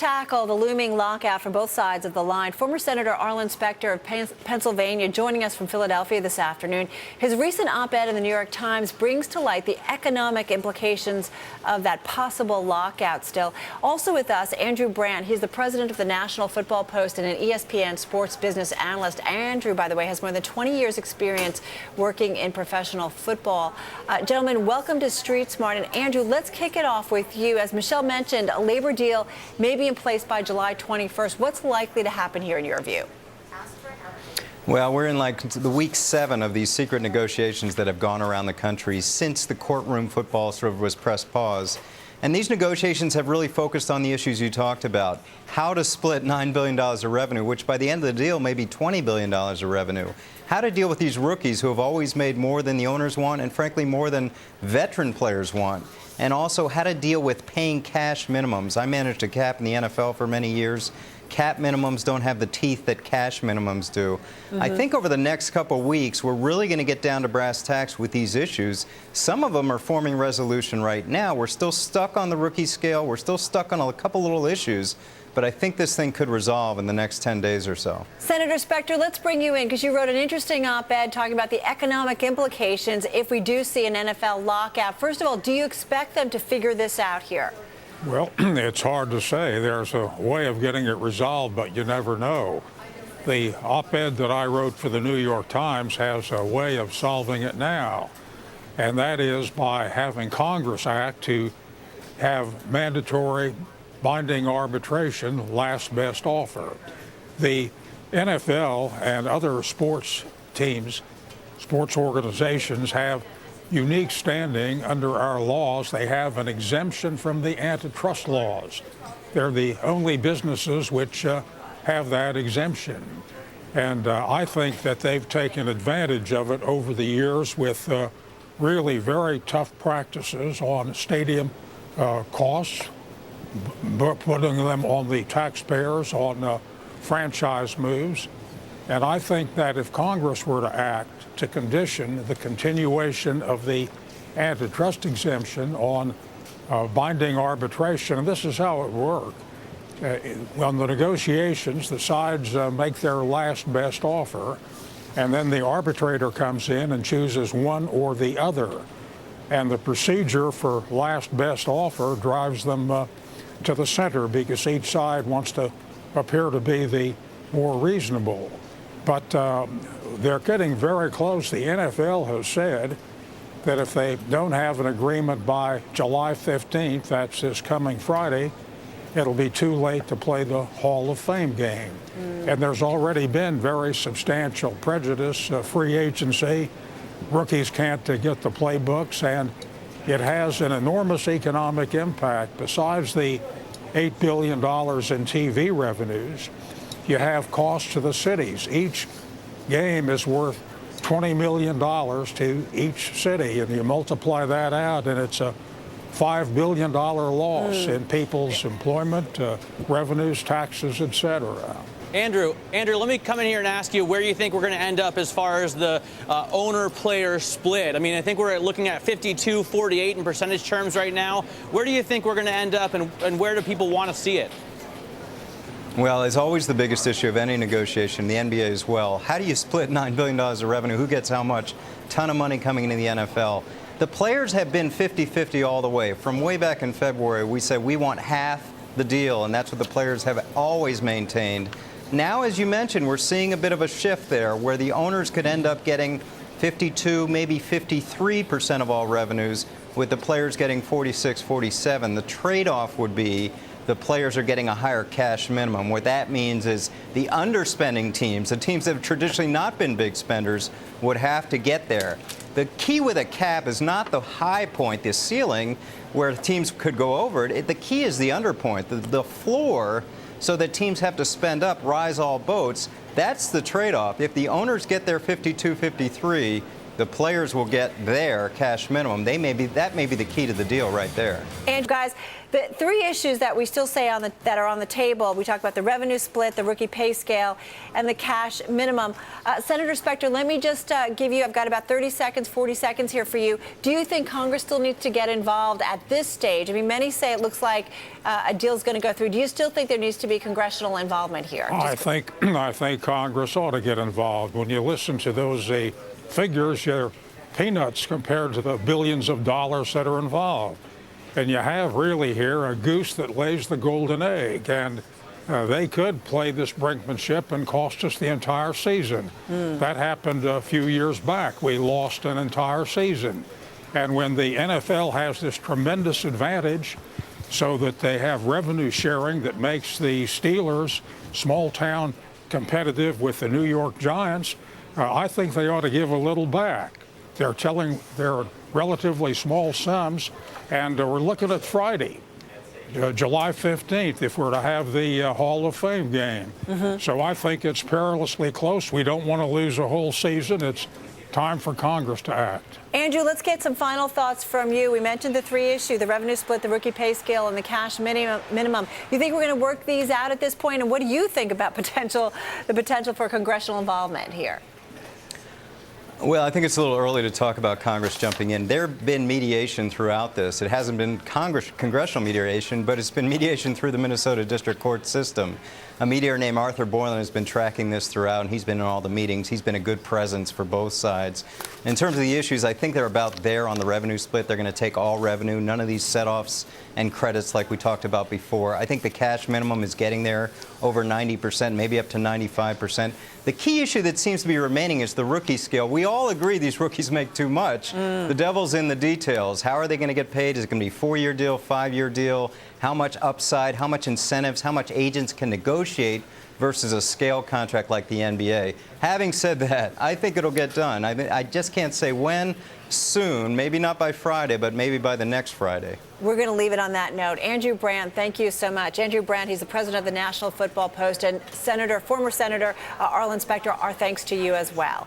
tackle the looming lockout from both sides of the line. Former Senator Arlen Specter of Pennsylvania joining us from Philadelphia this afternoon. His recent op-ed in the New York Times brings to light the economic implications of that possible lockout still. Also with us, Andrew Brandt. He's the president of the National Football Post and an ESPN sports business analyst. Andrew, by the way, has more than 20 years experience working in professional football. Gentlemen, welcome to Street Smart. And Andrew, let's kick it off with you. As Michelle mentioned, a labor deal may be in place by July 21st. What's likely to happen here in your view? Well, we're in like the week 7 of these secret negotiations that have gone around the country since the courtroom football sort of was pressed pause. And these negotiations have really focused on the issues you talked about. How to split $9 billion of revenue, which by the end of the deal may be $20 billion of revenue. How to deal with these rookies who have always made more than the owners want and, frankly, more than veteran players want. And also how to deal with paying cash minimums. I managed a cap in the NFL for many years. Cap minimums don't have the teeth that cash minimums do. I think over the next couple of weeks, we're really going to get down to brass tacks with these issues. Some of them are forming resolution right now. We're still stuck on the rookie scale. We're still stuck on a couple little issues. But I think this thing could resolve in the next 10 days or so. Senator Specter, let's bring you in because you wrote an interesting op-ed talking about the economic implications if we do see an NFL lockout. First of all, do you expect them to figure this out here? Well, it's hard to say. There's a way of getting it resolved, but you never know. The op-ed that I wrote for the New York Times has a way of solving it now, and that is by having Congress act to have mandatory binding arbitration, last best offer. The NFL and other sports teams, sports organizations have unique standing under our laws. They have an exemption from the antitrust laws. They're the only businesses which have that exemption. And I think that they've taken advantage of it over the years with really very tough practices on stadium costs, putting them on the taxpayers, on franchise moves. And I think that if Congress were to act to condition the continuation of the antitrust exemption on binding arbitration, and this is how it worked. On the negotiations, the sides make their last best offer, and then the arbitrator comes in and chooses one or the other. And the procedure for last best offer drives them to the center because each side wants to appear to be the more reasonable. But they're getting very close. The NFL has said that if they don't have an agreement by July 15th, that's this coming Friday, it'll be too late to play the Hall of Fame game. And there's already been very substantial prejudice, free agency. Rookies can't get the playbooks, and it has an enormous economic impact. Besides the $8 billion in TV revenues, you have costs to the cities. Each game is worth $20 million to each city, and you multiply that out, and it's a $5 billion loss in people's employment, revenues, taxes, et cetera. Andrew, let me come in here and ask you where you think we're going to end up as far as the owner-player split. I mean, I think we're looking at 52-48 in percentage terms right now. Where do you think we're going to end up, and where do people want to see it? Well, it's always the biggest issue of any negotiation, the NBA as well. How do you split $9 billion of revenue? Who gets how much? Ton of money coming into the NFL. The players have been 50-50 all the way. From way back in February, we said we want half the deal, and that's what the players have always maintained. Now, as you mentioned, we're seeing a bit of a shift there where the owners could end up getting 52, maybe 53% of all revenues, with the players getting 46, 47. The trade-off would be the players are getting a higher cash minimum. What that means is the underspending teams, the teams that have traditionally not been big spenders, would have to get there. The key with a cap is not the high point, the ceiling, where teams could go over it. The key is the underpoint, the floor, so that teams have to spend up, rise all boats. That's the trade-off. If the owners get their 52, 53, The players will get their cash minimum. That may be the key to the deal right there. And guys, the three issues that we still say that are on the table, we talk about the revenue split, the rookie pay scale, and the cash minimum. Senator Specter, let me just give you, I've got about 30 seconds, 40 seconds here for you. Do you think Congress still needs to get involved at this stage? I mean, many say it looks like a deal's going to go through. Do you still think there needs to be congressional involvement here? I think Congress ought to get involved. When you listen to those figures, you're peanuts compared to the billions of dollars that are involved. And you have really here a goose that lays the golden egg. And they could play this brinkmanship and cost us the entire season. That happened a few years back. We lost an entire season. And when the NFL has this tremendous advantage so that they have revenue sharing that makes the Steelers, small town, competitive with the New York Giants, I think they ought to give a little back. They're relatively small sums, and we're looking at Friday, July 15th, if we're to have the Hall of Fame game. So I think it's perilously close. We don't want to lose a whole season. It's time for Congress to act. Andrew, let's get some final thoughts from you. We mentioned the three issues, the revenue split, the rookie pay scale, and the cash minimum. You think we're going to work these out at this point? And what do you think about the potential for congressional involvement here? Well, I think it's a little early to talk about Congress jumping in. There have been mediation throughout this. It hasn't been congressional mediation, but it's been mediation through the Minnesota District Court system. A mediator named Arthur Boylan has been tracking this throughout, and he's been in all the meetings. He's been a good presence for both sides. In terms of the issues, I think they're about there on the revenue split. They're going to take all revenue, none of these set-offs and credits like we talked about before. I think the cash minimum is getting there over 90%, maybe up to 95%. The key issue that seems to be remaining is the rookie scale. We all agree these rookies make too much. The devil's in the details. How are they going to get paid? Is it going to be a 4-year deal, 5-year deal? How much upside, how much incentives, how much agents can negotiate versus a scale contract like the NBA? Having said that, I think it'll get done. I just can't say when. Soon, maybe not by Friday, but maybe by the next Friday. We're going to leave it on that note. Andrew Brandt, thank you so much. Andrew Brandt, he's the president of the National Football Post, and former Senator Arlen Specter, our thanks to you as well.